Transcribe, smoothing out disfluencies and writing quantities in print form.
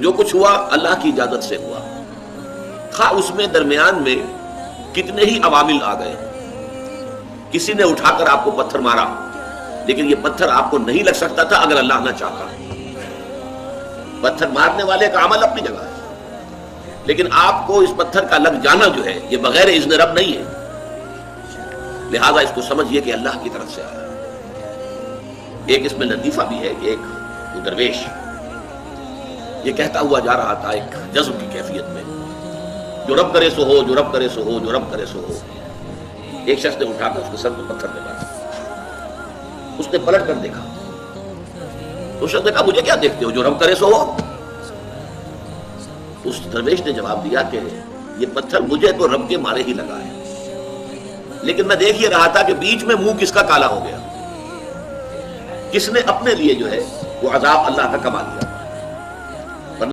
جو کچھ ہوا اللہ کی اجازت سے ہوا، خواہ اس میں درمیان میں کتنے ہی عوامل آ گئے. کسی نے اٹھا کر آپ کو پتھر مارا، لیکن یہ پتھر آپ کو نہیں لگ سکتا تھا اگر اللہ نہ چاہتا. پتھر مارنے والے کا عمل اپنی جگہ ہے، لیکن آپ کو اس پتھر کا لگ جانا جو ہے یہ بغیر اذن رب نہیں ہے. لہذا اس کو سمجھیے کہ اللہ کی طرف سے آیا. ایک اس میں لطیفہ بھی ہے کہ ایک درویش یہ کہتا ہوا جا رہا تھا ایک جذب کی کیفیت میں، جو رب کرے سو ہو، جو رب کرے سو ہو، جو رب کرے سو ہو. ایک شخص نے اٹھا کر اس کے سر پہ پتھر لگا. اس نے پلٹ کر دیکھا. اس شخص نے کہا مجھے کیا دیکھتے ہو، جو رب کرے سو ہو. اس درویش نے جواب دیا کہ یہ پتھر مجھے تو رب کے مارے ہی لگا ہے، لیکن میں دیکھ یہ رہا تھا کہ بیچ میں منہ کس کا کالا ہو گیا، کس نے اپنے لیے جو ہے وہ عذاب اللہ کا کما لیا.